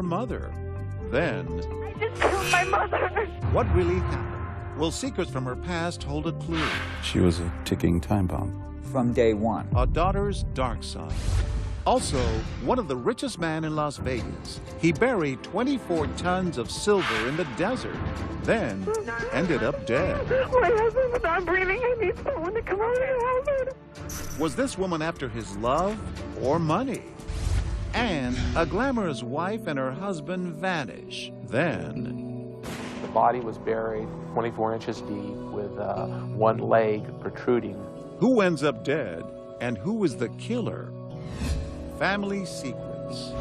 her mother. Then, I just killed my mother. what really happened? Will secrets from her past hold a clue? She was a ticking time bomb. From day one. A daughter's dark side. Also, one of the richest men in Las Vegas. He buried 24 tons of silver in the desert, then ended up dead. My husband's not breathing. I need someone to come over and help him. Was this woman after his love or money? And a glamorous wife and her husband vanish. Then, the body was buried 24 inches deep with one leg protruding. who ends up dead and who is the killer? Family Secrets.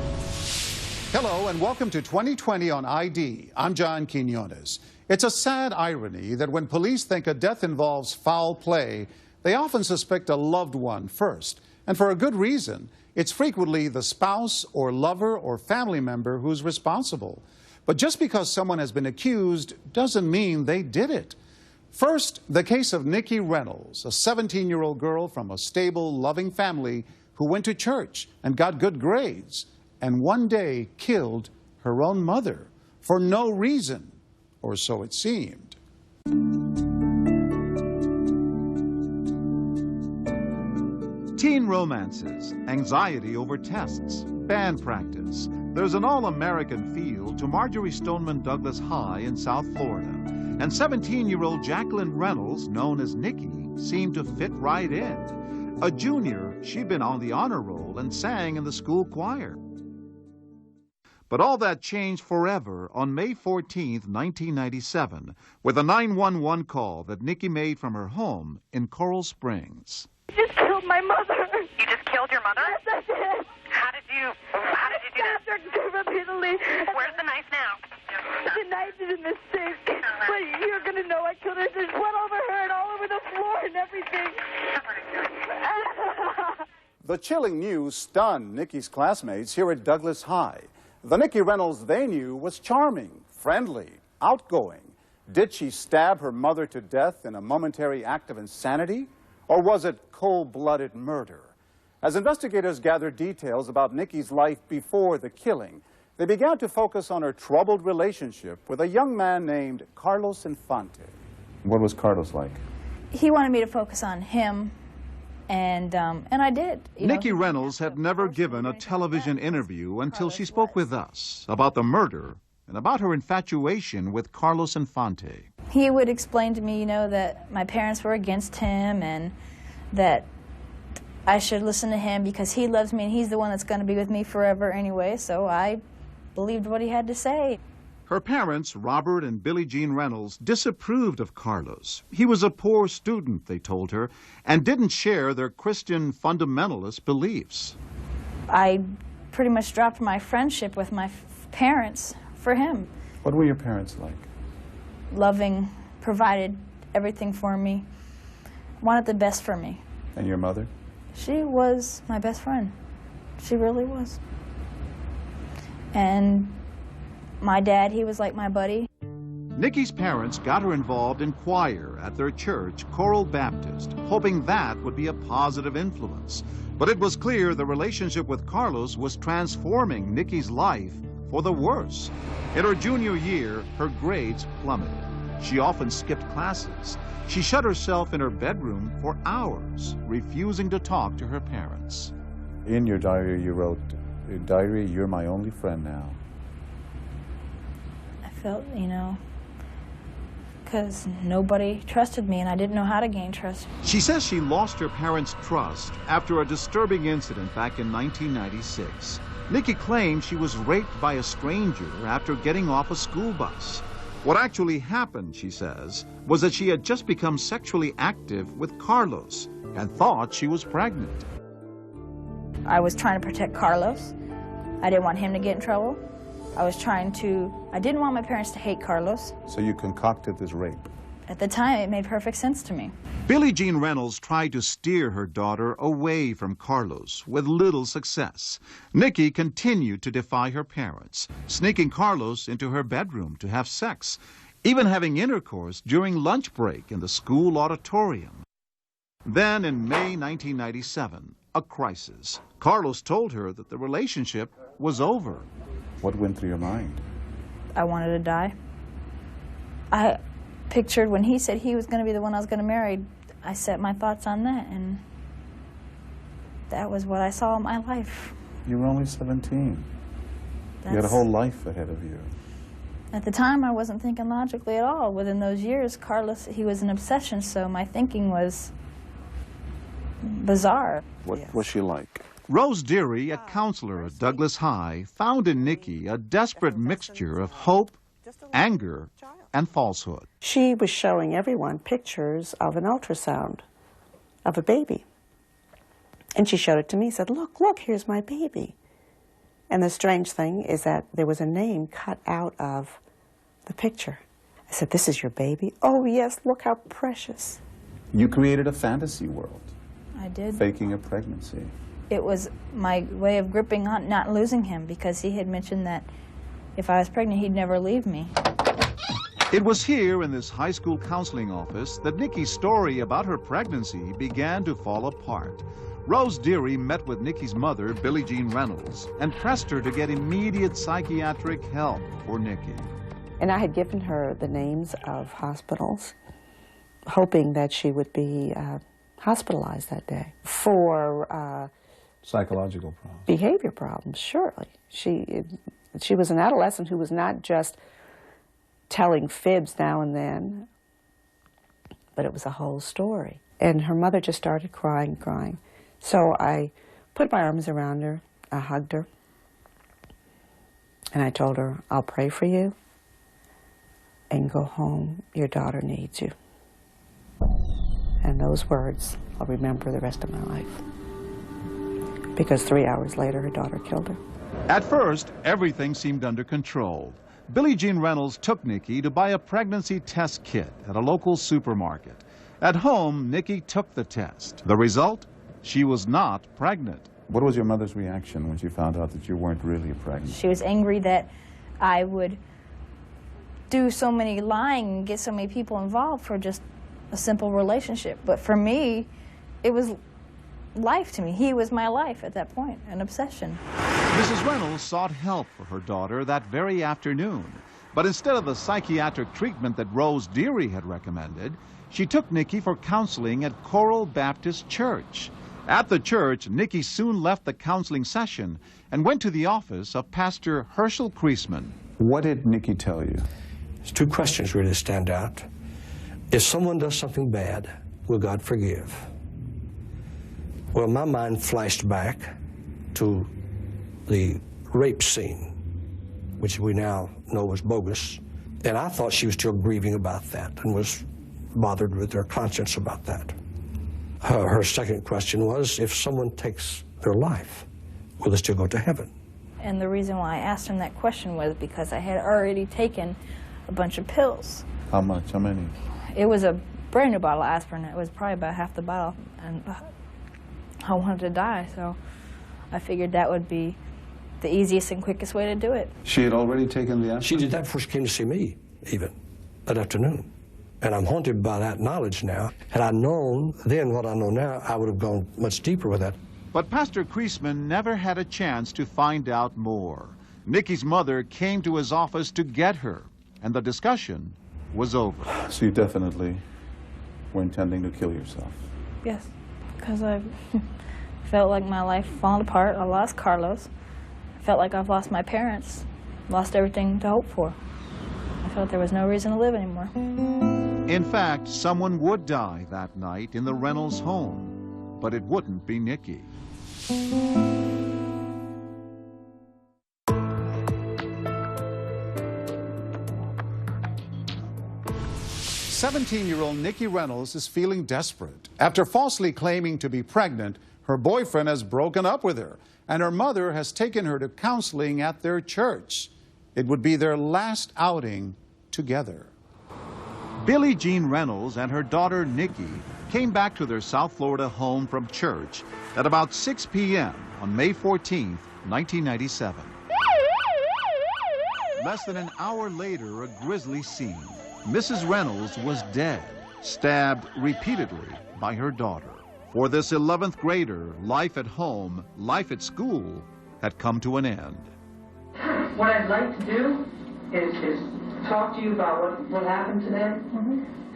Hello and welcome to 2020 on ID. I'm John Quinones. It's a sad irony that when police think a death involves foul play, they often suspect a loved one first. And for a good reason. It's frequently the spouse or lover or family member who's responsible. But just because someone has been accused doesn't mean they did it. First, the case of Nikki Reynolds, a 17-year-old girl from a stable, loving family who went to church and got good grades, and one day killed her own mother for no reason, or so it seemed. Teen romances, anxiety over tests, band practice. There's an all-American feel to Marjory Stoneman Douglas High in South Florida. And 17-year-old Jacqueline Reynolds, known as Nikki, seemed to fit right in. A junior, she'd been on the honor roll and sang in the school choir. But all that changed forever on May 14th, 1997, with a 911 call that Nikki made from her home in Coral Springs. I just killed my mother. You just killed your mother? Yes, I did. How did you do that? Stabbed her repeatedly. Where's the knife now? The knife is in the sink. But you're going to know I killed her. There's blood over her and all over the floor and everything. The chilling news stunned Nikki's classmates here at Douglas High. The Nikki Reynolds they knew was charming, friendly, outgoing. Did she stab her mother to death in a momentary act of insanity? Or was it cold-blooded murder? As investigators gathered details about Nikki's life before the killing, they began to focus on her troubled relationship with a young man named Carlos Infante. What was Carlos like? He wanted me to focus on him, and I did. Nikki Reynolds had never given a television interview until she spoke with us about the murder and about her infatuation with Carlos Infante. He would explain to me, that my parents were against him and that I should listen to him because he loves me and he's the one that's going to be with me forever anyway, so I believed what he had to say. Her parents, Robert and Billie Jean Reynolds, disapproved of Carlos. He was a poor student, they told her, and didn't share their Christian fundamentalist beliefs. I pretty much dropped my friendship with my parents for him. What were your parents like? Loving, provided everything for me, wanted the best for me. And your mother? She was my best friend. She really was. And my dad, he was like my buddy. Nikki's parents got her involved in choir at their church, Coral Baptist, hoping that would be a positive influence. But it was clear the relationship with Carlos was transforming Nikki's life for the worse. In her junior year, her grades plummeted. She often skipped classes. She shut herself in her bedroom for hours, refusing to talk to her parents. In your diary, you wrote, "Diary, you're my only friend now." I felt, because nobody trusted me and I didn't know how to gain trust. She says she lost her parents' trust after a disturbing incident back in 1996. Nikki claimed she was raped by a stranger after getting off a school bus. What actually happened, she says, was that she had just become sexually active with Carlos and thought she was pregnant. I was trying to protect Carlos. I didn't want him to get in trouble. I didn't want my parents to hate Carlos. So you concocted this rape. At the time, it made perfect sense to me. Billie Jean Reynolds tried to steer her daughter away from Carlos with little success. Nikki continued to defy her parents, sneaking Carlos into her bedroom to have sex, even having intercourse during lunch break in the school auditorium. Then in May 1997, a crisis. Carlos told her that the relationship was over. What went through your mind? I wanted to die. I pictured when he said he was going to be the one I was going to marry, I set my thoughts on that, and that was what I saw in my life. You were only 17. You had a whole life ahead of you. At the time, I wasn't thinking logically at all. Within those years, Carlos, he was an obsession, so my thinking was bizarre. What was she like? Rose Deary, a counselor at Douglas High, found in Nikki a desperate mixture of hope, anger, and falsehood. She was showing everyone pictures of an ultrasound of a baby. And she showed it to me, said, look, here's my baby. And the strange thing is that there was a name cut out of the picture. I said, this is your baby? Oh, yes, look how precious. You created a fantasy world. I did. Faking a pregnancy. It was my way of gripping on not losing him, because he had mentioned that if I was pregnant, he'd never leave me. It was here in this high school counseling office that Nikki's story about her pregnancy began to fall apart. Rose Deary met with Nikki's mother, Billie Jean Reynolds, and pressed her to get immediate psychiatric help for Nikki. And I had given her the names of hospitals, hoping that she would be hospitalized that day for Psychological problems. behavior problems, surely. She was an adolescent who was not just telling fibs now and then, but it was a whole story. And her mother just started crying. So I put my arms around her, I hugged her, and I told her, I'll pray for you, and go home, your daughter needs you. And those words I'll remember the rest of my life. Because 3 hours later, her daughter killed her. At first, everything seemed under control. Billie Jean Reynolds took Nikki to buy a pregnancy test kit at a local supermarket. At home, Nikki took the test. The result? She was not pregnant. What was your mother's reaction when she found out that you weren't really pregnant? She was angry that I would do so many lying and get so many people involved for just a simple relationship. But for me, it was life to me. He was my life at that point, an obsession. Mrs. Reynolds sought help for her daughter that very afternoon. But instead of the psychiatric treatment that Rose Deary had recommended, she took Nikki for counseling at Coral Baptist Church. At the church, Nikki soon left the counseling session and went to the office of Pastor Herschel Kriesman. What did Nikki tell you? There's two questions really stand out. If someone does something bad, will God forgive? Well, my mind flashed back to the rape scene, which we now know was bogus, and I thought she was still grieving about that and was bothered with her conscience about that. Her second question was, if someone takes their life, will they still go to heaven? And the reason why I asked him that question was because I had already taken a bunch of pills. How much? How many? It was a brand new bottle of aspirin. It was probably about half the bottle, and I wanted to die, so I figured that would be the easiest and quickest way to do it. She had already taken the aspirin? She did that before she came to see me, even, that afternoon. And I'm haunted by that knowledge now. Had I known then what I know now, I would have gone much deeper with that. But Pastor Kriesman never had a chance to find out more. Nikki's mother came to his office to get her, and the discussion was over. So you definitely were intending to kill yourself? Yes, because I felt like my life falling apart. I lost Carlos. I felt like I've lost my parents, lost everything to hope for. I felt there was no reason to live anymore. In fact, someone would die that night in the Reynolds home, but it wouldn't be Nikki. 17-year-old Nikki Reynolds is feeling desperate. After falsely claiming to be pregnant, her boyfriend has broken up with her, and her mother has taken her to counseling at their church. It would be their last outing together. Billie Jean Reynolds and her daughter Nikki came back to their South Florida home from church at about 6 p.m. on May 14, 1997. Less than an hour later, a grisly scene. Mrs. Reynolds was dead, stabbed repeatedly by her daughter. For this 11th grader, life at home, life at school had come to an end. What I'd like to do is talk to you about what happened today.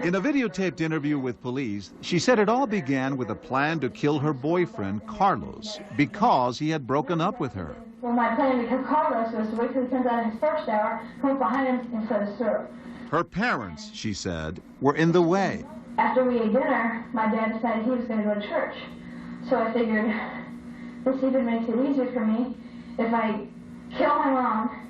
In a videotaped interview with police, she said it all began with a plan to kill her boyfriend, Carlos, because he had broken up with her. Well, my plan to kill Carlos was to wait till he comes out of his first hour, come up behind him instead of syrup. Her parents, she said, were in the way. After we ate dinner, my dad decided he was going to go to church. So I figured, this even makes it easier for me if I kill my mom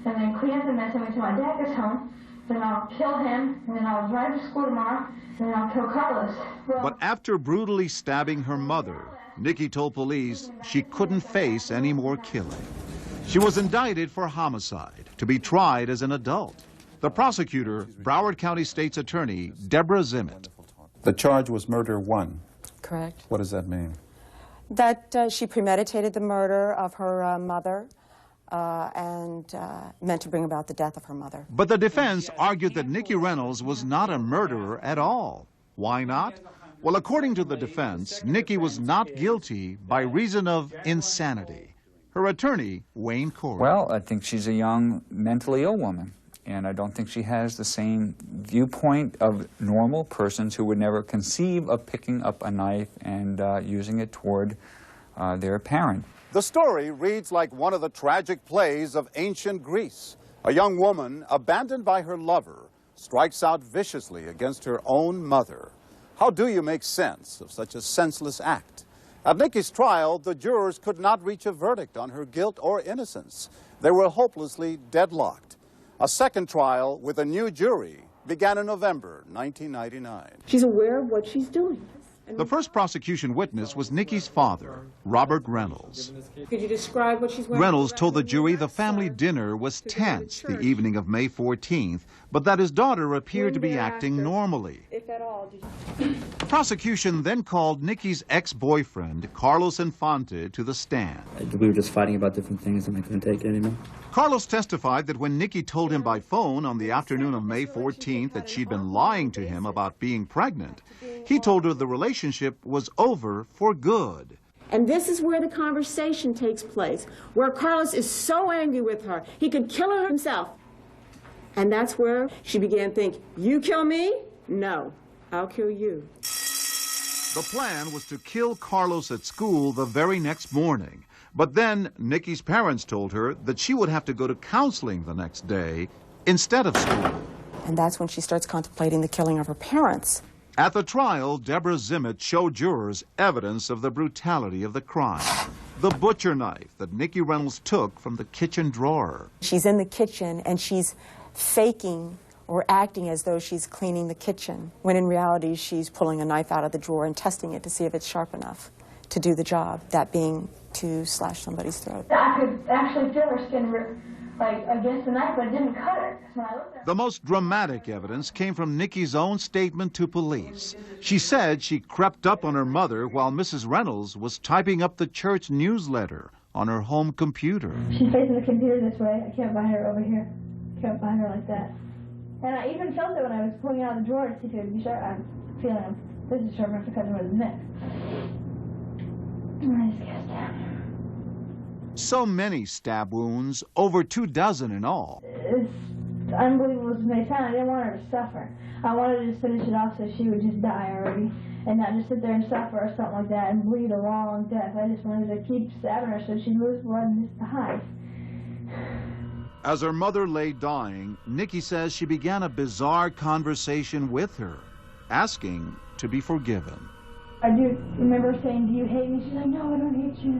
and then clean up the mess and wait till my dad gets home. Then I'll kill him, and then I'll drive to school tomorrow, and then I'll kill Carlos. Well, But after brutally stabbing her mother, Nikki told police she couldn't face any more killing. She was indicted for homicide, to be tried as an adult. The prosecutor, Broward County State's Attorney, Deborah Zimmett. The charge was murder 1. Correct. What does that mean? That she premeditated the murder of her mother and meant to bring about the death of her mother. But the defense argued that Nikki Reynolds was not a murderer at all. Why not? Well, according to the defense, Nikki was not guilty by reason of insanity. Her attorney, Wayne Corey. Well, I think she's a young, mentally ill woman, and I don't think she has the same viewpoint of normal persons who would never conceive of picking up a knife and using it toward their parent. The story reads like one of the tragic plays of ancient Greece. A young woman, abandoned by her lover, strikes out viciously against her own mother. How do you make sense of such a senseless act? At Nikki's trial, the jurors could not reach a verdict on her guilt or innocence. They were hopelessly deadlocked. A second trial with a new jury began in November 1999. She's aware of what she's doing. The first prosecution witness was Nikki's father, Robert Reynolds. Could you describe what she's wearing? Reynolds told the jury the family dinner was tense the evening of May 14th, but that his daughter appeared to be acting normally. If at all. The prosecution then called Nikki's ex-boyfriend, Carlos Infante, to the stand. We were just fighting about different things and I couldn't take it anymore. Carlos testified that when Nikki told him by phone on the afternoon of May 14th that she'd been lying to him about being pregnant, he told her the relationship was over for good. And this is where the conversation takes place, where Carlos is so angry with her, he could kill her himself. And that's where she began to think, you kill me? No, I'll kill you. The plan was to kill Carlos at school the very next morning. But then Nikki's parents told her that she would have to go to counseling the next day instead of school. And that's when she starts contemplating the killing of her parents. At the trial, Deborah Zimmett showed jurors evidence of the brutality of the crime. The butcher knife that Nikki Reynolds took from the kitchen drawer. She's in the kitchen and she's faking or acting as though she's cleaning the kitchen, when in reality she's pulling a knife out of the drawer and testing it to see if it's sharp enough to do the job, that being to slash somebody's throat. I could actually feel her skin like against the knife, but it didn't cut her. When I looked at her. The most dramatic evidence came from Nikki's own statement to police. She said she crept up on her mother while Mrs. Reynolds was typing up the church newsletter on her home computer. She's facing the computer this way. I can't find her over here. Can't find her like that. And I even felt it when I was pulling out of the drawer to see if it would be sharp. I'm feeling him. This is sharp enough to cut him with his neck. I just cast down. So many stab wounds, over 24 in all. It's unbelievable to me. I didn't want her to suffer. I wanted to just finish it off so she would just die already and not just sit there and suffer or something like that and bleed a long death. I just wanted to keep stabbing her so she'd lose blood and just die. As her mother lay dying, Nikki says she began a bizarre conversation with her, asking to be forgiven. I do remember saying, do you hate me? She's like, no, I don't hate you.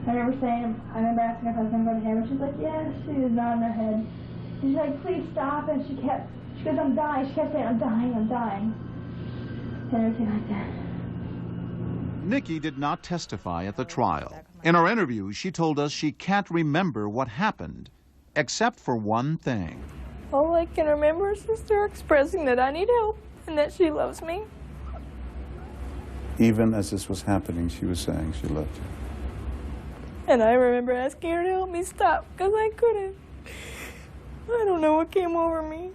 I remember asking her if I was going to go to heaven. She's like, yes. She was nodding her head. She's like, please stop. And she goes, I'm dying. She kept saying, I'm dying, and everything like that. Nikki did not testify at the trial. In our interview, she told us she can't remember what happened, except for one thing. All I can remember is sister expressing that I need help and that she loves me. Even as this was happening, she was saying she loved you. And I remember asking her to help me stop because I couldn't. I don't know what came over me.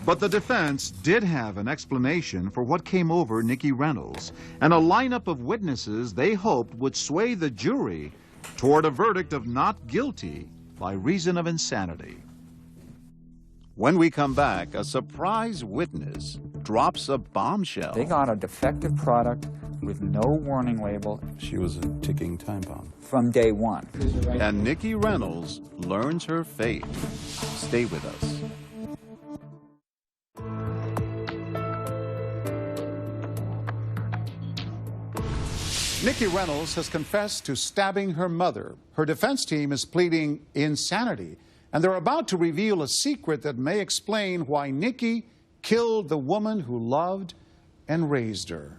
But the defense did have an explanation for what came over Nikki Reynolds and a lineup of witnesses they hoped would sway the jury toward a verdict of not guilty by reason of insanity. When we come back, a surprise witness drops a bombshell. They got a defective product with no warning label. She was a ticking time bomb. From day one. And Nikki Reynolds learns her fate. Stay with us. Nikki Reynolds has confessed to stabbing her mother. Her defense team is pleading insanity, and they're about to reveal a secret that may explain why Nikki killed the woman who loved and raised her.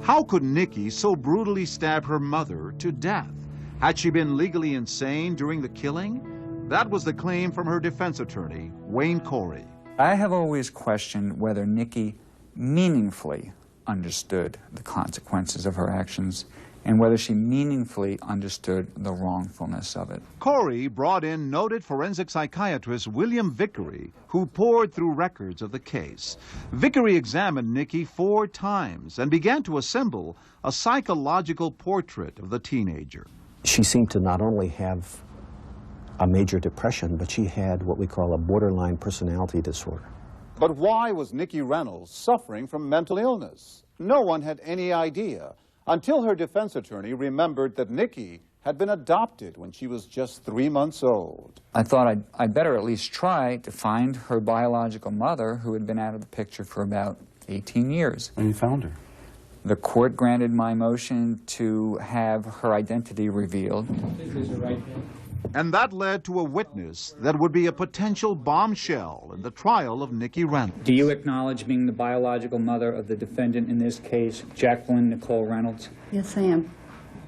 How could Nikki so brutally stab her mother to death? Had she been legally insane during the killing? That was the claim from her defense attorney, Wayne Corey. I have always questioned whether Nikki meaningfully understood the consequences of her actions and whether she meaningfully understood the wrongfulness of it. Corey brought in noted forensic psychiatrist William Vickery, who pored through records of the case. Vickery examined Nikki 4 times and began to assemble a psychological portrait of the teenager. She seemed to not only have a major depression, but she had what we call a borderline personality disorder. But why was Nikki Reynolds suffering from mental illness? No one had any idea until her defense attorney remembered that Nikki had been adopted when she was just 3 months old. I thought I'd better at least try to find her biological mother, who had been out of the picture for about 18 years. And you found her. The court granted my motion to have her identity revealed. And that led to a witness that would be a potential bombshell in the trial of Nikki Reynolds. Do you acknowledge being the biological mother of the defendant in this case, Jacqueline Nicole Reynolds? Yes, I am.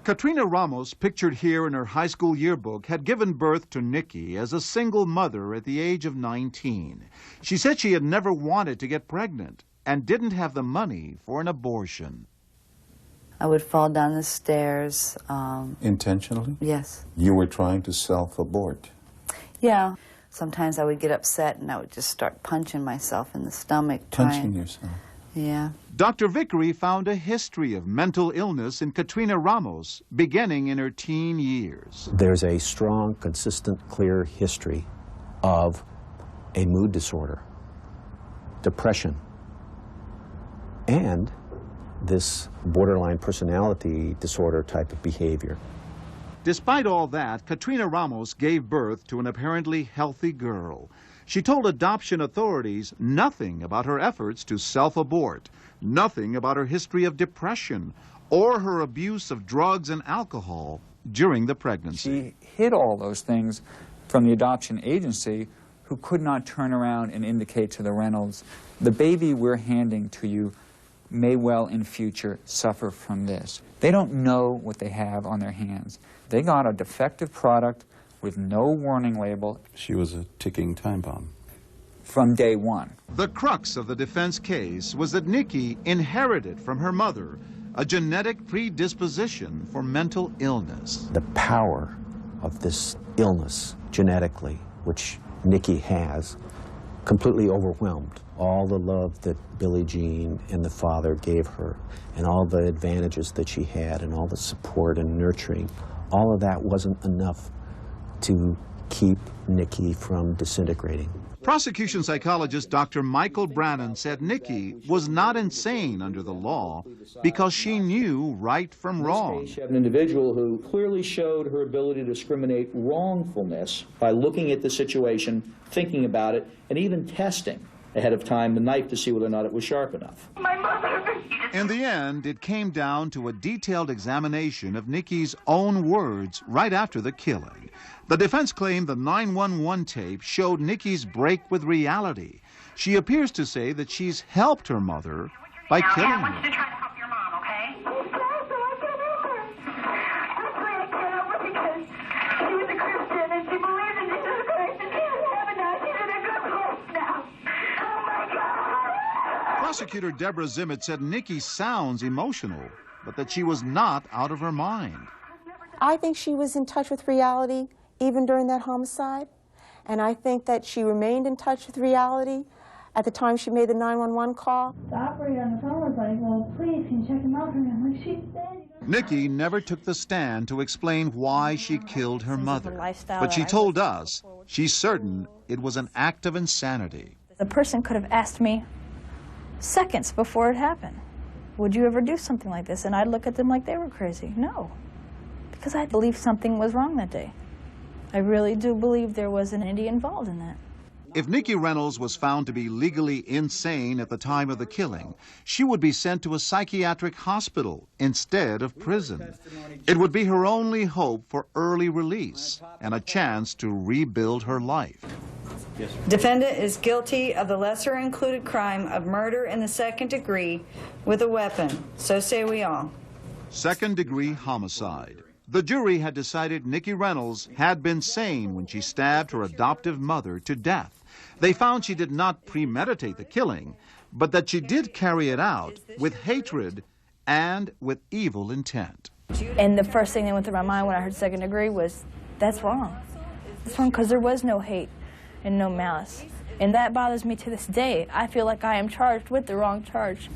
Katrina Ramos, pictured here in her high school yearbook, had given birth to Nikki as a single mother at the age of 19. She said she had never wanted to get pregnant and didn't have the money for an abortion. I would fall down the stairs. Intentionally? Yes. You were trying to self-abort. Yeah. Sometimes I would get upset and I would just start punching myself in the stomach. Punching yourself? Yeah. Dr. Vickery found a history of mental illness in Katrina Ramos, beginning in her teen years. There's a strong, consistent, clear history of a mood disorder, depression, and this borderline personality disorder type of behavior. Despite all that, Katrina Ramos gave birth to an apparently healthy girl. She told adoption authorities nothing about her efforts to self-abort, nothing about her history of depression or her abuse of drugs and alcohol during the pregnancy. She hid all those things from the adoption agency, who could not turn around and indicate to the Reynolds, the baby we're handing to you may well in future suffer from this. They don't know what they have on their hands. They got a defective product with no warning label. She was a ticking time bomb. From day one. The crux of the defense case was that Nikki inherited from her mother a genetic predisposition for mental illness. The power of this illness genetically, which Nikki has, completely overwhelmed all the love that Billie Jean and the father gave her, and all the advantages that she had, and all the support and nurturing. All of that wasn't enough to keep Nikki from disintegrating. Prosecution psychologist Dr. Michael Brannon said Nikki was not insane under the law because she knew right from wrong. In this case, you have an individual who clearly showed her ability to discriminate wrongfulness by looking at the situation, thinking about it, and even testing ahead of time the knife to see whether or not it was sharp enough. My mother. In the end, it came down to a detailed examination of Nikki's own words right after the killing. The defense claimed the 911 tape showed Nikki's break with reality. She appears to say that she's helped her mother by killing her. I want you to try to help your mom, okay? That's why I can't help her, because she was a Christian and she believed in Jesus Christ and she's in heaven now. She's in a good place now. Oh my God! Prosecutor Deborah Zimmett said Nikki sounds emotional, but that she was not out of her mind. I think she was in touch with reality even during that homicide, and I think that she remained in touch with reality at the time she made the 911 call. The operator on the phone was like, well, please, can you check him out for me? I'm like, she's dead. Nikki never took the stand to explain why she killed her mother, but she that I told us she's certain it was an act of insanity. The person could have asked me seconds before it happened, would you ever do something like this? And I'd look at them like they were crazy. No, because I believed something was wrong that day. I really do believe there was an entity involved in that. If Nikki Reynolds was found to be legally insane at the time of the killing, she would be sent to a psychiatric hospital instead of prison. It would be her only hope for early release and a chance to rebuild her life. Defendant is guilty of the lesser included crime of murder in the second degree with a weapon. So say we all. Second-degree homicide. The jury had decided Nikki Reynolds had been sane when she stabbed her adoptive mother to death. They found she did not premeditate the killing, but that she did carry it out with hatred and with evil intent. And the first thing that went through my mind when I heard second degree was, that's wrong. That's wrong because there was no hate and no malice. And that bothers me to this day. I feel like I am charged with the wrong charge.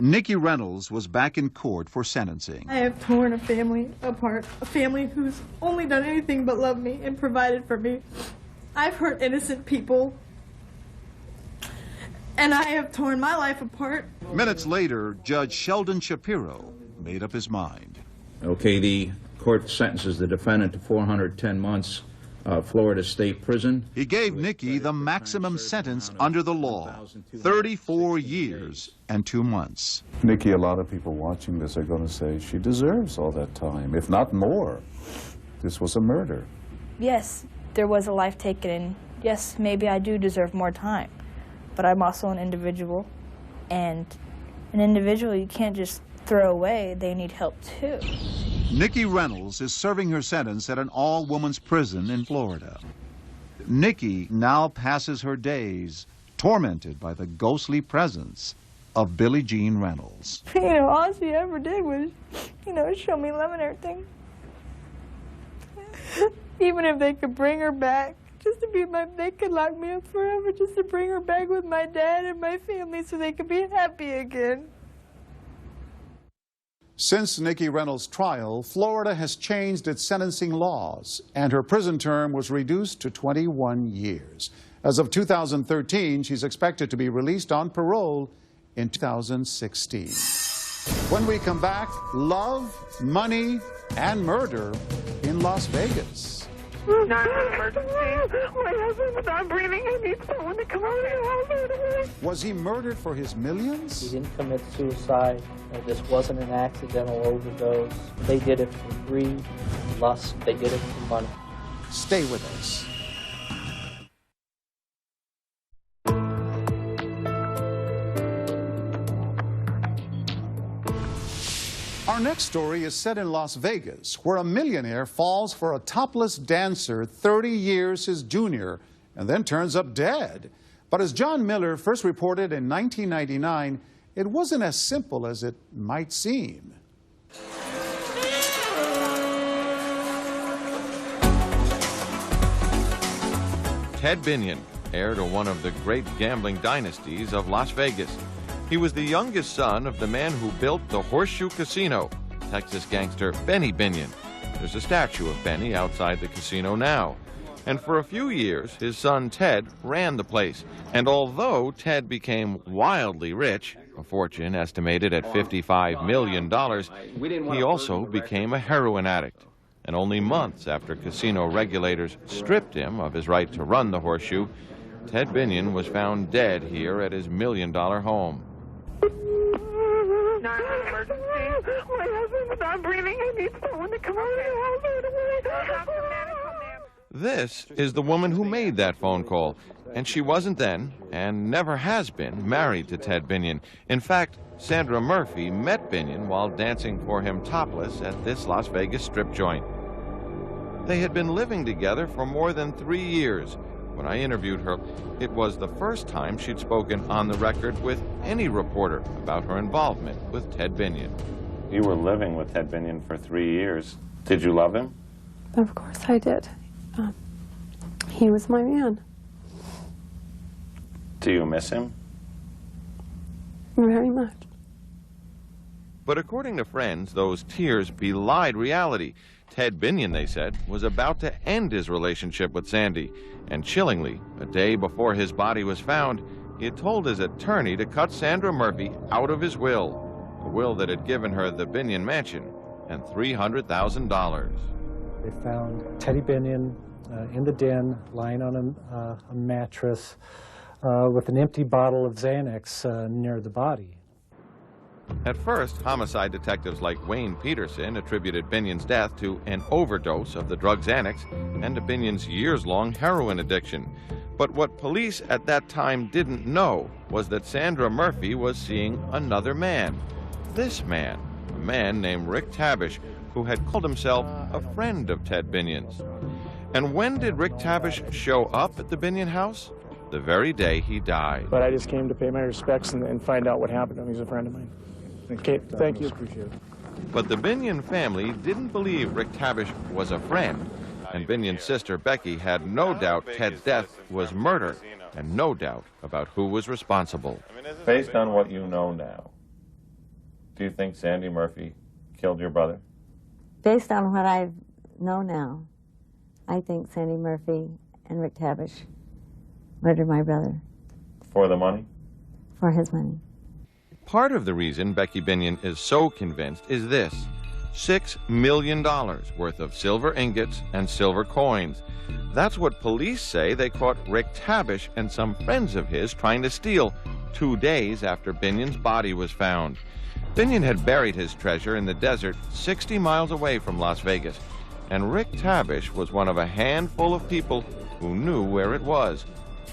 Nikki Reynolds was back in court for sentencing. I have torn a family apart, a family who's only done anything but love me and provided for me. I've hurt innocent people, and I have torn my life apart. Minutes later, Judge Sheldon Shapiro made up his mind. Okay, the court sentences the defendant to 410 months Florida State Prison. He gave Nikki the maximum sentence under the law, 34 years and 2 months. Nikki, a lot of people watching this are going to say she deserves all that time, if not more. This was a murder. Yes, there was a life taken, and yes, maybe I do deserve more time. But I'm also an individual, and an individual you can't just throw away. They need help too. Nikki Reynolds is serving her sentence at an all-women's prison in Florida. Nikki now passes her days tormented by the ghostly presence of Billie Jean Reynolds. All she ever did was, show me love and everything. Even if they could bring her back, just to be they could lock me up forever just to bring her back with my dad and my family so they could be happy again. Since Nikki Reynolds' trial, Florida has changed its sentencing laws, and her prison term was reduced to 21 years. As of 2013, she's expected to be released on parole in 2016. When we come back, love, money, and murder in Las Vegas. Not an emergency. My husband is not breathing. I need someone to come out of the house. Was he murdered for his millions? He didn't commit suicide. This wasn't an accidental overdose. They did it for greed, lust. They did it for money. Stay with us. Our next story is set in Las Vegas, where a millionaire falls for a topless dancer 30 years his junior and then turns up dead. But as John Miller first reported in 1999, it wasn't as simple as it might seem. Ted Binion, heir to one of the great gambling dynasties of Las Vegas. He was the youngest son of the man who built the Horseshoe Casino, Texas gangster Benny Binion. There's a statue of Benny outside the casino now. And for a few years, his son Ted ran the place. And although Ted became wildly rich, a fortune estimated at $55 million, he also became a heroin addict. And only months after casino regulators stripped him of his right to run the Horseshoe, Ted Binion was found dead here at his million-dollar home. Not an emergency. My husband is not breathing. I need someone to come out of the house. This is the woman who made that phone call, and she wasn't then, and never has been, married to Ted Binion. In fact, Sandra Murphy met Binion while dancing for him topless at this Las Vegas strip joint. They had been living together for more than 3 years. When I interviewed her, it was the first time she'd spoken on the record with any reporter about her involvement with Ted Binion. You were living with Ted Binion for 3 years. Did you love him? Of course I did. He was my man. Do you miss him? Very much. But according to friends, those tears belied reality. Ted Binion, they said, was about to end his relationship with Sandy. And chillingly, a day before his body was found, he had told his attorney to cut Sandra Murphy out of his will, a will that had given her the Binion mansion and $300,000. They found Teddy Binion in the den, lying on a mattress with an empty bottle of Xanax near the body. At first, homicide detectives like Wayne Peterson attributed Binion's death to an overdose of the drug Xanax and to Binion's years-long heroin addiction. But what police at that time didn't know was that Sandra Murphy was seeing another man. This man, a man named Rick Tabish, who had called himself a friend of Ted Binion's. And when did Rick Tabish show up at the Binion house? The very day he died. But I just came to pay my respects and find out what happened to him. He's a friend of mine. Okay, thank you. Appreciate it. But the Binion family didn't believe Rick Tabish was a friend, and Binion's sister Becky had no doubt Ted's death was murder, and no doubt about who was responsible. Based on what you know now, do you think Sandy Murphy killed your brother? Based on what I know now, I think Sandy Murphy and Rick Tabish murdered my brother. For the money? For his money. Part of the reason Becky Binion is so convinced is this: $6 million worth of silver ingots and silver coins. That's what police say they caught Rick Tabish and some friends of his trying to steal 2 days after Binion's body was found. Binion had buried his treasure in the desert 60 miles away from Las Vegas, and Rick Tabish was one of a handful of people who knew where it was.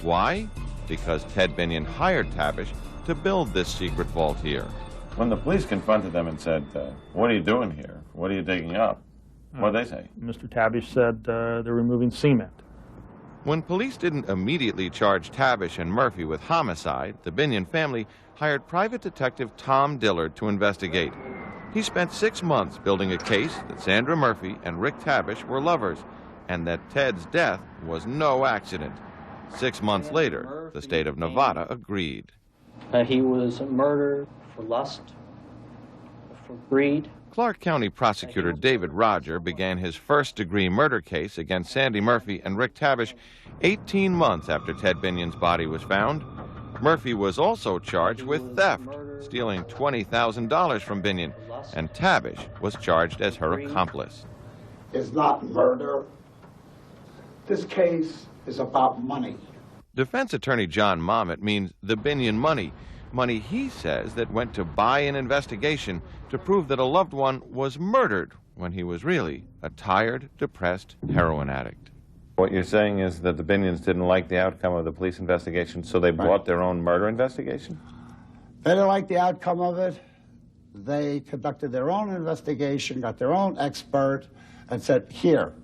Why? Because Ted Binion hired Tabish to build this secret vault here. When the police confronted them and said, what are you doing here? What are you digging up? What did they say? Mr. Tabish said they're removing cement. When police didn't immediately charge Tabish and Murphy with homicide, the Binion family hired private detective Tom Dillard to investigate. He spent 6 months building a case that Sandra Murphy and Rick Tabish were lovers, and that Ted's death was no accident. 6 months later, the state of Nevada agreed. He was murdered for lust, for greed. Clark County prosecutor David Roger began his first-degree murder case against Sandy Murphy and Rick Tabish 18 months after Ted Binion's body was found. Murphy was also charged with theft, stealing $20,000 from Binion, and Tabish was charged as her accomplice. It's not murder. This case is about money. Defense attorney John Mamet means the Binion money. Money he says that went to buy an investigation to prove that a loved one was murdered when he was really a tired, depressed heroin addict. What you're saying is that the Binions didn't like the outcome of the police investigation, so they bought their own murder investigation? They didn't like the outcome of it. They conducted their own investigation, got their own expert, and said, here,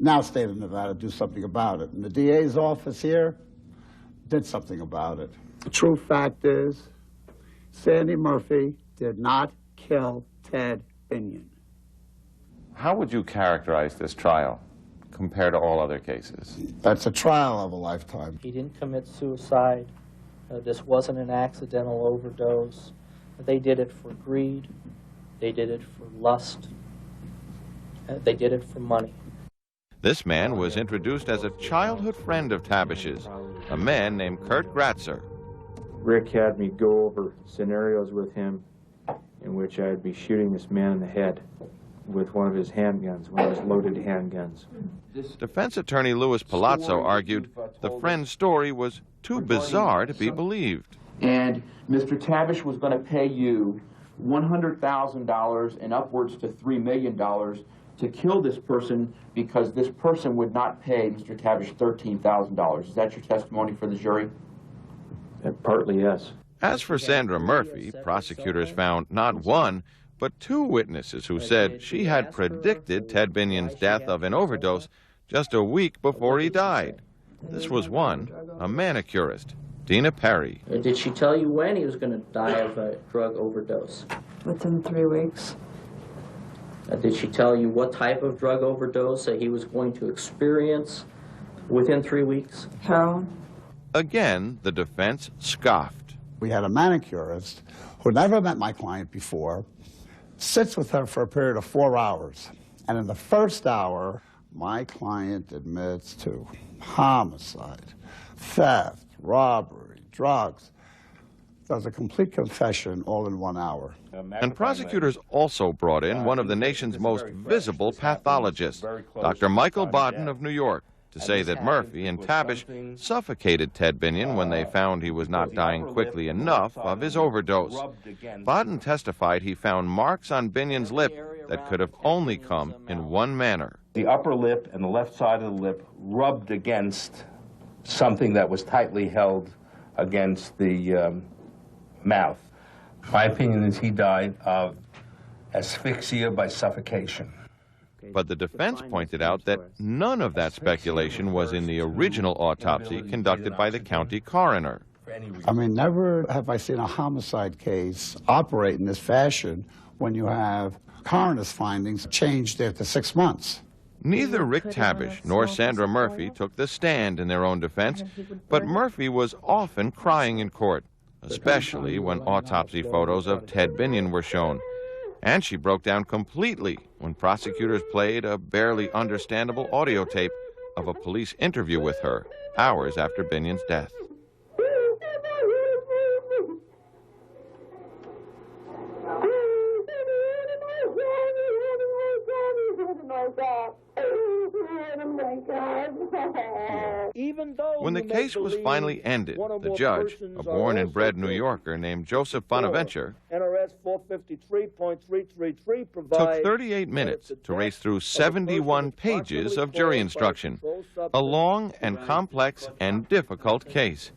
now state of Nevada, do something about it. And the DA's office here did something about it. The true fact is, Sandy Murphy did not kill Ted Binion. How would you characterize this trial compared to all other cases? That's a trial of a lifetime. He didn't commit suicide. This wasn't an accidental overdose. They did it for greed. They did it for lust. They did it for money. This man was introduced as a childhood friend of Tabish's, a man named Kurt Gratzer. Rick had me go over scenarios with him in which I'd be shooting this man in the head with one of his handguns, one of his loaded handguns. Defense attorney Louis Palazzo argued the friend's story was too bizarre to be believed. And Mr. Tabish was going to pay you $100,000 and upwards to $3 million to kill this person because this person would not pay Mr. Tabish $13,000. Is that your testimony for the jury? Partly, yes. As for Sandra Murphy, prosecutors found not one, but 2 witnesses who said she had predicted Ted Binion's death of an overdose just a week before he died. This was one, a manicurist, Dina Perry. Did she tell you when he was going to die of a drug overdose? Within 3 weeks. Did she tell you what type of drug overdose that he was going to experience within 3 weeks? Heroin. Again, the defense scoffed. We had a manicurist who never met my client before, sits with her for a period of 4 hours. And in the first hour, my client admits to homicide, theft, robbery, drugs. Does a complete confession all in 1 hour. And prosecutors also brought in one of the nation's most visible pathologists, Dr. Michael Baden of New York, to say that Murphy and Tabish suffocated Ted Binion when they found he was not dying quickly enough of his overdose. Baden testified he found marks on Binion's lip that could have only come in one manner. The upper lip and the left side of the lip rubbed against something that was tightly held against the mouth. My opinion is he died of asphyxia by suffocation. But the defense pointed out that none of that speculation was in the original autopsy conducted by the county coroner. I mean, never have I seen a homicide case operate in this fashion when you have coroner's findings changed after 6 months. Neither Rick Tabish nor Sandra Murphy took the stand in their own defense, but Murphy was often crying in court, especially when autopsy photos of Ted Binion were shown. And she broke down completely when prosecutors played a barely understandable audio tape of a police interview with her hours after Binion's death. When the case was finally ended, the judge, a born and bred New Yorker named Joseph Bonaventure, NRS 453.333 took 38 minutes to race through 71 pages of jury instruction, a long and complex and difficult case.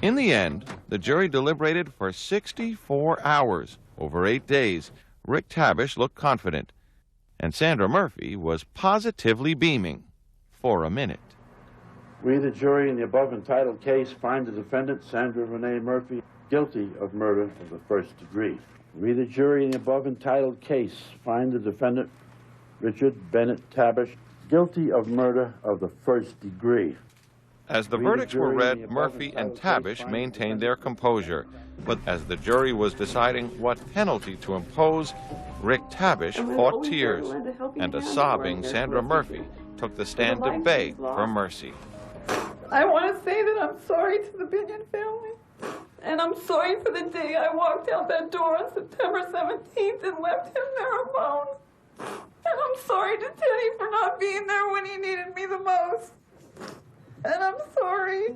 In the end, the jury deliberated for 64 hours, over 8 days. Rick Tabish looked confident, and Sandra Murphy was positively beaming for a minute. We, the jury, in the above entitled case, find the defendant, Sandra Renee Murphy, guilty of murder of the first degree. We, the jury, in the above entitled case, find the defendant, Richard Bennett Tabish, guilty of murder of the first degree. As the verdicts were read, Murphy and Tabish maintained their composure. But as the jury was deciding what penalty to impose, Rick Tabish fought tears, and a sobbing Sandra Murphy took the stand to beg for mercy. I want to say that I'm sorry to the Binion family. And I'm sorry for the day I walked out that door on September 17th and left him there alone. And I'm sorry to Teddy for not being there when he needed me the most. And I'm sorry.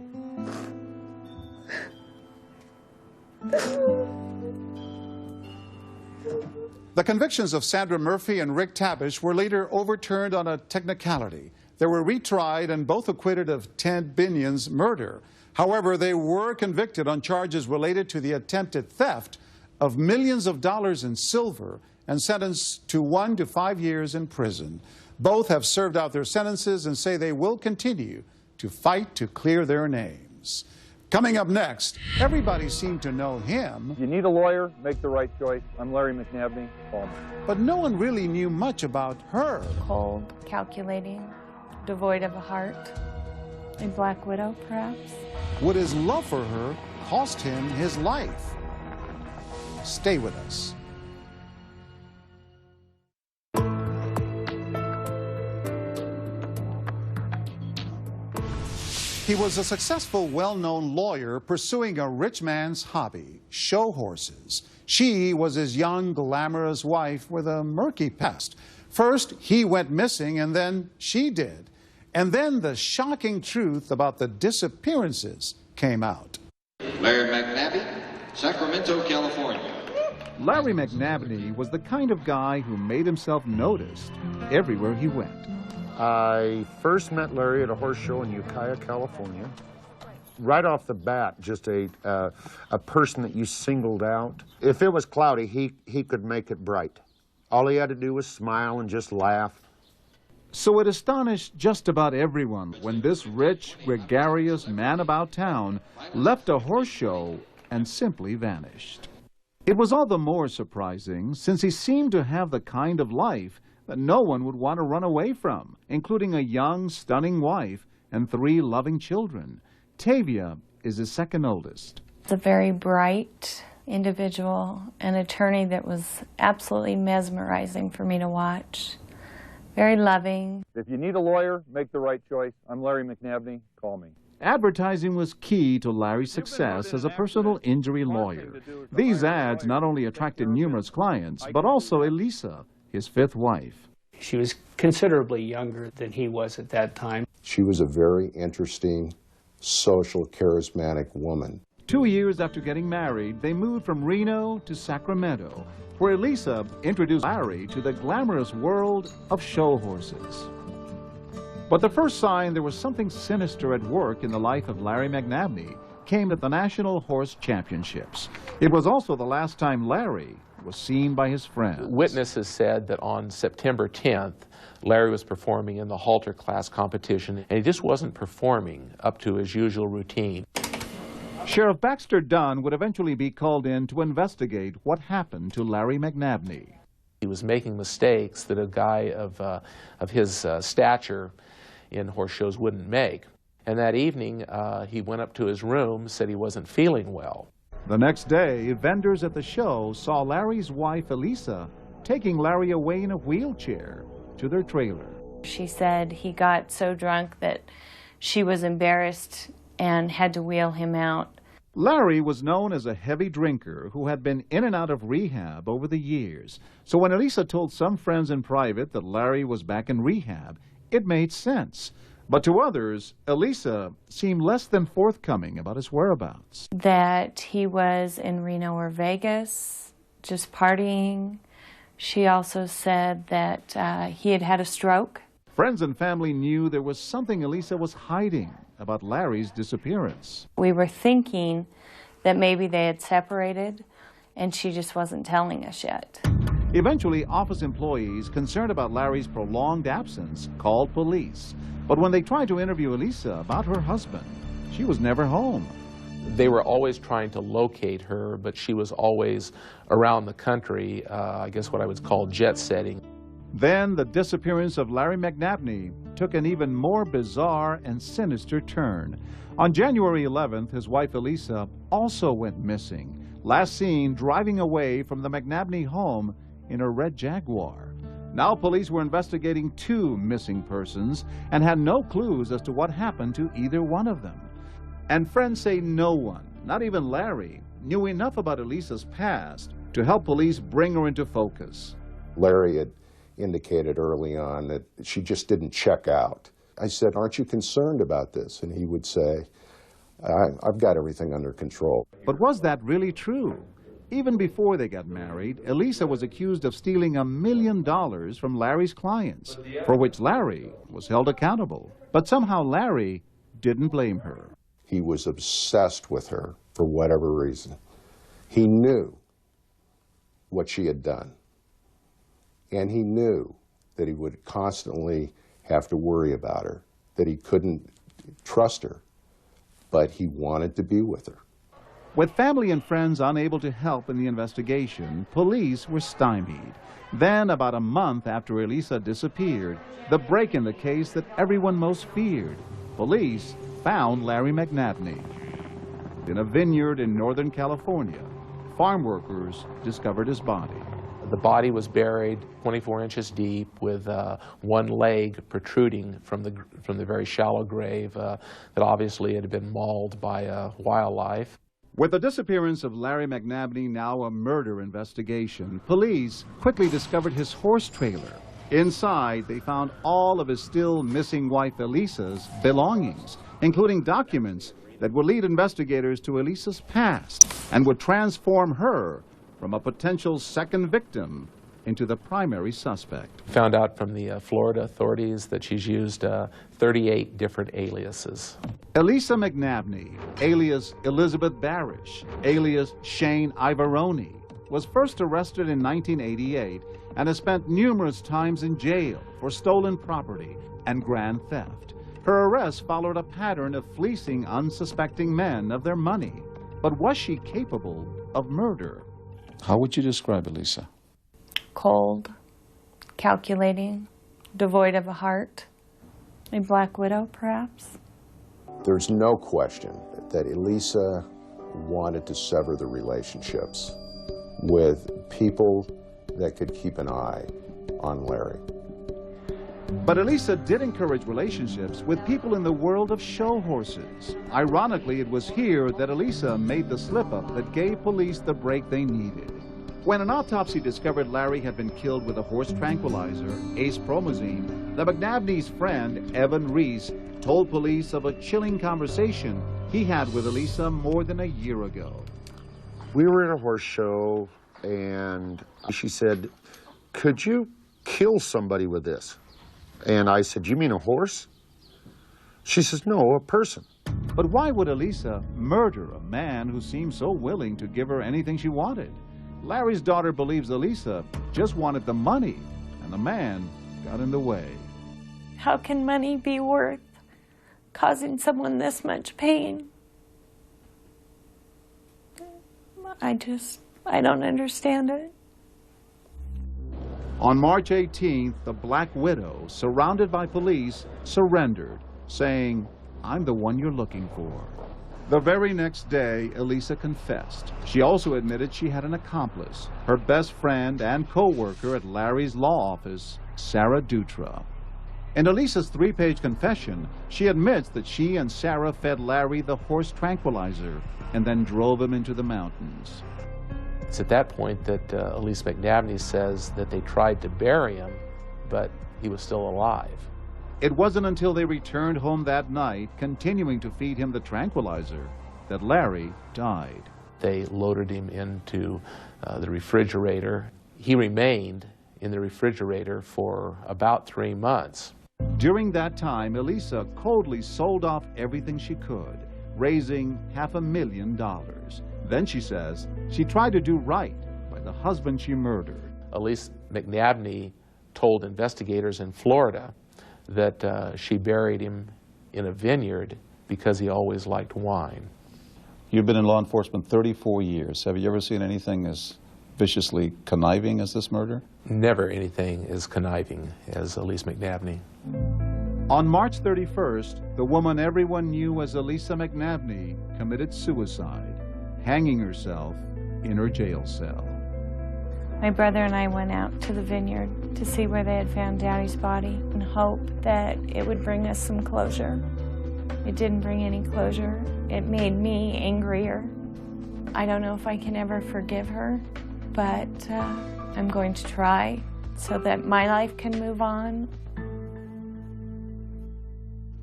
The convictions of Sandra Murphy and Rick Tabish were later overturned on a technicality. They were retried and both acquitted of Ted Binion's murder. However, they were convicted on charges related to the attempted theft of millions of dollars in silver and sentenced to 1 to 5 years in prison. Both have served out their sentences and say they will continue to fight to clear their names. Coming up next, everybody seemed to know him. You need a lawyer, make the right choice. I'm Larry McNabney, call me. But no one really knew much about her. Cold, calculating, devoid of a heart. A black widow, perhaps? Would his love for her cost him his life? Stay with us. He was a successful, well-known lawyer pursuing a rich man's hobby, show horses. She was his young, glamorous wife with a murky past. First, he went missing, and then she did. And then the shocking truth about the disappearances came out. Larry McNabney, Sacramento, California. Larry McNabney was the kind of guy who made himself noticed everywhere he went. I first met Larry at a horse show in Ukiah, California. Right off the bat, just a person that you singled out. If it was cloudy, he could make it bright. All he had to do was smile and just laugh. So it astonished just about everyone when this rich, gregarious man about town left a horse show and simply vanished. It was all the more surprising since he seemed to have the kind of life that no one would want to run away from, including a young, stunning wife and 3 loving children. Tavia is his second oldest. He's a very bright, individual, an attorney that was absolutely mesmerizing for me to watch. Very loving. If you need a lawyer, make the right choice. I'm Larry McNabney. Call me. Advertising was key to Larry's success as a personal injury lawyer. These ads not only attracted numerous clients, but also Elisa, his fifth wife. She was considerably younger than he was at that time. She was a very interesting, social, charismatic woman. 2 years after getting married, they moved from Reno to Sacramento, where Elisa introduced Larry to the glamorous world of show horses. But the first sign there was something sinister at work in the life of Larry McNabney came at the National Horse Championships. It was also the last time Larry was seen by his friends. Witnesses said that on September 10th, Larry was performing in the halter class competition, and he just wasn't performing up to his usual routine. Sheriff Baxter Dunn would eventually be called in to investigate what happened to Larry McNabney. He was making mistakes that a guy of his stature in horse shows wouldn't make. And that evening, he went up to his room, said he wasn't feeling well. The next day, vendors at the show saw Larry's wife, Elisa, taking Larry away in a wheelchair to their trailer. She said he got so drunk that she was embarrassed and had to wheel him out. Larry was known as a heavy drinker who had been in and out of rehab over the years. So when Elisa told some friends in private that Larry was back in rehab, it made sense. But to others, Elisa seemed less than forthcoming about his whereabouts. That he was in Reno or Vegas, just partying. She also said that he had had a stroke. Friends and family knew there was something Elisa was hiding about Larry's disappearance. We were thinking that maybe they had separated, and she just wasn't telling us yet. Eventually, office employees concerned about Larry's prolonged absence called police. But when they tried to interview Elisa about her husband, she was never home. They were always trying to locate her, but she was always around the country, I guess what I would call jet setting. Then the disappearance of Larry McNabney took an even more bizarre and sinister turn. On January 11th, his wife Elisa also went missing, last seen driving away from the McNabney home in a red Jaguar. Now police were investigating 2 missing persons and had no clues as to what happened to either one of them. And friends say no one, not even Larry, knew enough about Elisa's past to help police bring her into focus. Larry had indicated early on that she just didn't check out. I said, "Aren't you concerned about this?" And he would say, I've got everything under control. But was that really true? Even before they got married, Elisa was accused of stealing $1 million from Larry's clients, for which Larry was held accountable. But somehow Larry didn't blame her. He was obsessed with her for whatever reason. He knew what she had done. And he knew that he would constantly have to worry about her, that he couldn't trust her, but he wanted to be with her. With family and friends unable to help in the investigation, police were stymied. Then, about a month after Elisa disappeared, the break in the case that everyone most feared, police found Larry McNabney. In a vineyard in Northern California, farm workers discovered his body. The body was buried 24 inches deep with one leg protruding from the very shallow grave that obviously had been mauled by wildlife. With the disappearance of Larry McNabney now a murder investigation, police quickly discovered his horse trailer. Inside, they found all of his still missing wife Elisa's belongings, including documents that would lead investigators to Elisa's past and would transform her from a potential second victim into the primary suspect. Found out from the Florida authorities that she's used 38 different aliases. Elisa McNabney, alias Elizabeth Barish, alias Shane Ivaroni, was first arrested in 1988 and has spent numerous times in jail for stolen property and grand theft. Her arrest followed a pattern of fleecing unsuspecting men of their money. But was she capable of murder? How would you describe Elisa? Cold, calculating, devoid of a heart. A black widow, perhaps? There's no question that Elisa wanted to sever the relationships with people that could keep an eye on Larry. But Elisa did encourage relationships with people in the world of show horses. Ironically, it was here that Elisa made the slip-up that gave police the break they needed. When an autopsy discovered Larry had been killed with a horse tranquilizer, ace-promazine, the McNabneys' friend, Evan Reese, told police of a chilling conversation he had with Elisa more than a year ago. We were at a horse show, and she said, "Could you kill somebody with this?" And I said, "You mean a horse?" She says, "No, a person." But why would Elisa murder a man who seemed so willing to give her anything she wanted? Larry's daughter believes Elisa just wanted the money, and the man got in the way. How can money be worth causing someone this much pain? I don't understand it. On March 18th, the Black Widow, surrounded by police, surrendered, saying, "I'm the one you're looking for." The very next day, Elisa confessed. She also admitted she had an accomplice, her best friend and co-worker at Larry's law office, Sarah Dutra. In Elisa's 3-page confession, she admits that she and Sarah fed Larry the horse tranquilizer and then drove him into the mountains. It's at that point that Elise McNabney says that they tried to bury him, but he was still alive. It wasn't until they returned home that night, continuing to feed him the tranquilizer, that Larry died. They loaded him into the refrigerator. He remained in the refrigerator for about 3 months. During that time, Elisa coldly sold off everything she could, raising $500,000. Then she says she tried to do right by the husband she murdered. Elise McNabney told investigators in Florida that she buried him in a vineyard because he always liked wine. You've been in law enforcement 34 years. Have you ever seen anything as viciously conniving as this murder? Never anything as conniving as Elise McNabney. On March 31st, the woman everyone knew as Elisa McNabney committed suicide, hanging herself in her jail cell. My brother and I went out to the vineyard to see where they had found Daddy's body and hope that it would bring us some closure. It didn't bring any closure. It made me angrier. I don't know if I can ever forgive her, but I'm going to try so that my life can move on.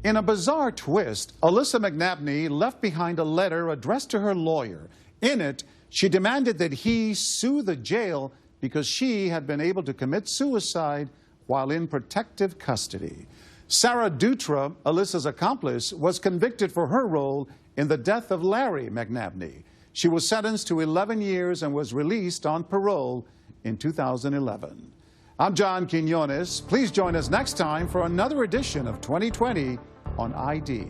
In a bizarre twist, Elisa McNabney left behind a letter addressed to her lawyer. In it, she demanded that he sue the jail because she had been able to commit suicide while in protective custody. Sarah Dutra, Elisa's accomplice, was convicted for her role in the death of Larry McNabney. She was sentenced to 11 years and was released on parole in 2011. I'm John Quinones. Please join us next time for another edition of 2020 on ID.